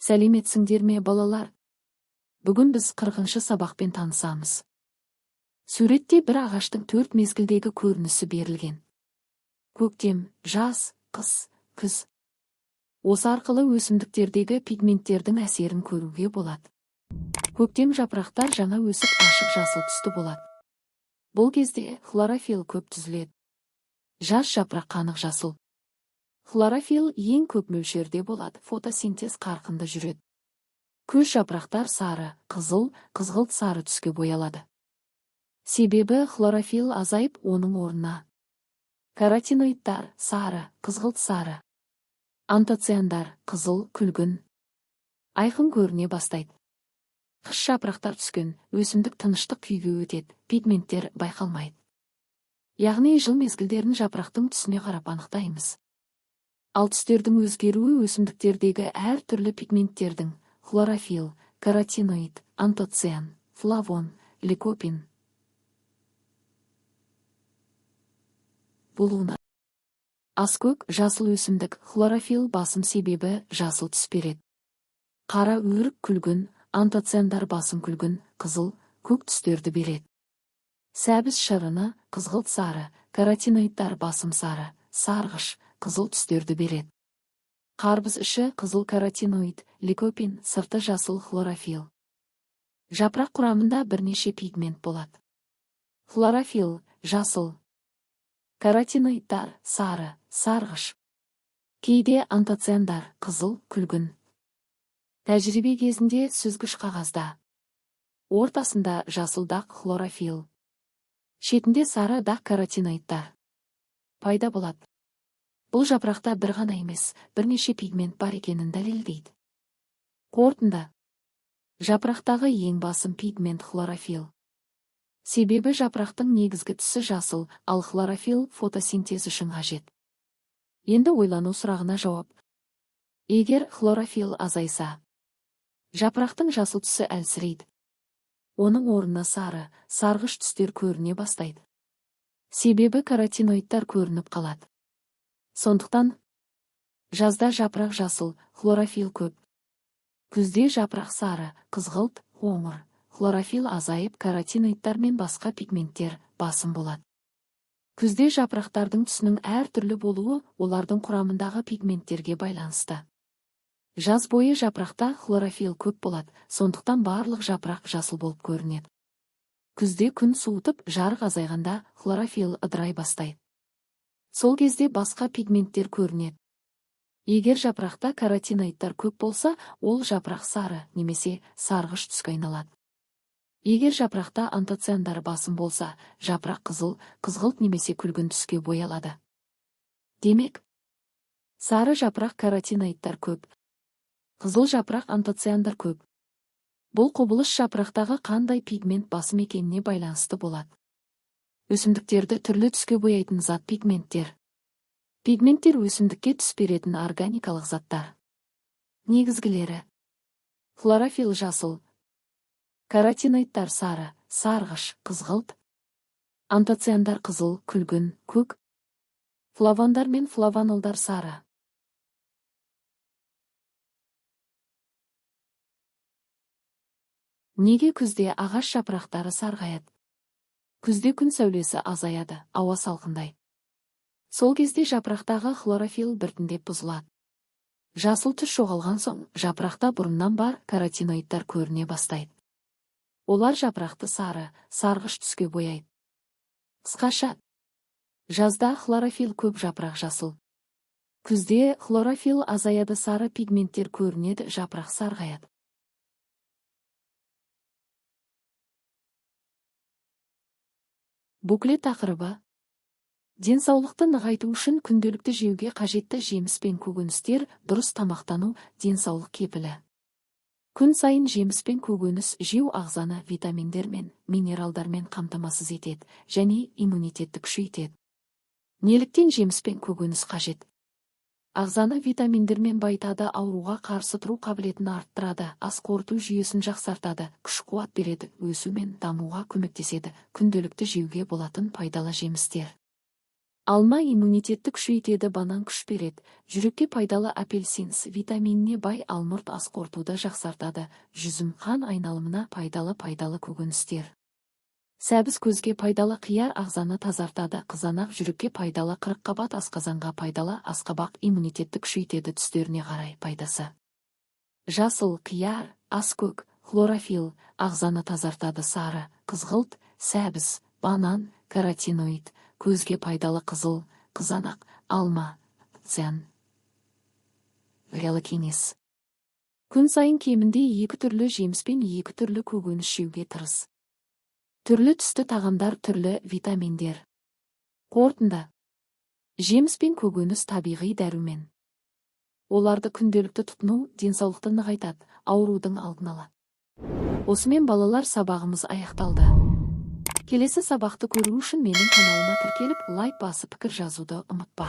Сәлеметсіңдер ме, балалар? Бүгін біз 40-шы сабақпен танысамыз. Суретте бір ағаштың 4 мезгілдегі көрінісі берілген. Көктем, жаз, қыс, күз. Осы арқылы өсімдіктердегі пигменттердің әсерін көруге болады. Көктем жапырақтар жаңа өсіп ашық жасыл түсті болады. Бұл кезде хлорофилл көп түзіледі. Жас жапырақ қанық жасыл. Хлорофилл ең көп мөлшерде болады, фотосинтез қарқынды жүреді. Күз жапырақтар сары, қызыл, қызғылт сары түске боялады. Себебі хлорофилл азайып, оның орнына каротиноидтар сары, қызғылт сары, антоциандар қызыл, күлгін, айқын көріне бастайды. Қыс жапырақтар түскен, өсімдік тыныштық күйге өтеді, пигменттер байқалмайды. Яғни жыл мезгілдерін жапырақтың түсіне қарап анықтаймыз. Ал түстердің өзгеруі өсімдіктердегі әр түрлі пигменттердің хлорофилл, каротиноид, антоциан, флавон, ликопин болуына. Аскөк жасыл өсімдік хлорофилл басым себебі жасыл түс береді. Қара өрік күлгін, антоциандар басым күлгін, қызыл, көк түстерді береді. Сәбіз шырыны қызғылт сары, каротиноидтар басым сары, сарғыш, қызыл түстерді береді. Қарбыз іші қызыл каротиноид, ликопин, сырты жасыл хлорофилл. Жапырақ құрамында бірнеше пигмент болады. Хлорофилл жасыл, каротиноидтар сары, сарғыш. Кейде антоциандар қызыл, күлгін. Тәжірибе кезінде сүзгіш қағазда. Ортасында жасыл дақ хлорофилл. Шетінде сары дақ каротиноидтар пайда болады. Бұл жапырақта бір ғана емес, бірнеше пигмент бар екенін дәлелдейді. Қорытынды. Жапырақтағы ең басым пигмент хлорофилл. Себебі жапырақтың негізгі түсі жасыл, ал хлорофилл фотосинтез үшін қажет. Енді ойлану сұрағына жауап. Егер хлорофилл азайса, жапырақтың жасыл түсі әлсірейді. Оның орнына сары, сарғыш түстер көріне бастайды. Себебі каротиноидтар көрініп қалады. Сондықтан жазда жапырақ жасыл, хлорофилл көп. Күзде жапырақ сары, қызғылт, қоңыр, хлорофилл азайып, каротиноидтар мен басқа пигменттер басым болады. Күзде жапырақтардың түсінің әр түрлі болуы олардың құрамындағы пигменттерге байланысты. Жаз бойы жапырақта хлорофилл көп болады, сондықтан барлық жапырақ жасыл болып көрінеді. Күзде күн суытып, жарық азайғанда хлорофилл ыдырай бастайды. Сол кезде басқа пигменттер көрінеді. Егер жапырақта каротиноидтар көп болса, ол жапырақ сары немесе сарғыш түске айналады. Егер жапырақта антоциандар басым болса, жапырақ қызыл, қызғылт немесе күлгін түске боялады. Демек, сары жапырақ каротиноидтар көп, қызыл жапырақ антоциандар көп. Бұл құбылыс жапырақтағы қандай пигмент басым екеніне байланысты болады. Өсімдіктерді түрлі түске бояйтын зат пигменттер. Пигменттер өсімдікке түс беретін органикалық заттар. Негізгілері. Хлорофилл жасыл, каротиноидтар сары, сарғыш, қызғылт, антоциандар қызыл, күлгін, көк, флавондар мен флавонолдар сары. Неге күзде ағаш жапырақтары сарғаяды? Күзде күн сәулесі азаяды, ауа салқындайды. Сол кезде жапырақтағы хлорофилл біртіндеп бұзылады. Жасыл түс жоғалған соң, жапырақта бұрыннан бар каротиноидтар көріне бастайды. Олар жапырақты сары, сарғыш түске бояйды. Қысқаша, жазда хлорофилл көп, жапырақ жасыл. Күзде хлорофилл азаяды, сары пигменттер көрінеді, жапырақ сарғаяды. Буклет тақырыбы. Денсаулықты нығайту үшін күнделікті жеуге қажетті жеміс пен көкөністер, дұрыс тамақтану, денсаулық кепілі. Күн сайын жеміс пен көкөніс жеу ағзаны витаминдермен, минералдармен қамтамасыз етеді және иммунитетті күшейтеді. Неліктен жеміс пен көкөніс қажет? Ағзаны витаминдермен байтады, ауруға қарсы тұру қабілетін арттырады, ас қорыту жүйесін жақсартады, күш-қуат береді, өсу мен дамуға көмектеседі. Күнделікті жеуге болатын пайдалы жемістер. Алма иммунитетті күшейтеді, банан күш береді. Жүрекке пайдалы апельсин С витаминіне бай, алмұрт ас қорытуды жақсартады. Жүзім қан айналымына пайдалы көкөністер. Сәбіз көзге пайдалы, қияр ағзаны тазартады. Қызанақ жүрекке пайдалы, қырыққабат асқазанға пайдалы. Асқабақ иммунитетті күшейтеді, түстеріне қарай пайдасы. Жасыл, қияр, аскөк, хлорофилл ағзаны тазартады. Сары, қызғылт, сәбіз, банан, каротиноид, көзге пайдалы. Қызыл, қызанақ, алма, цян. Кеңес. Күн сайын кемінде 2 түрлі жеміс пен 2 түрлі көкөніс жеуге тырыс. Түрлі түсті тағамдар, түрлі витаминдер. Қорытынды. Жеміс пен көкөніс табиғи дәрумен. Оларды күнделікті тұтыну денсаулықты нығайтады, аурудың алдын алады. Осымен балалар, сабағымыз аяқталды. Келесі сабақты көру үшін менің каналыма тіркеліп, лайк басып, пікір жазуды ұмытпа.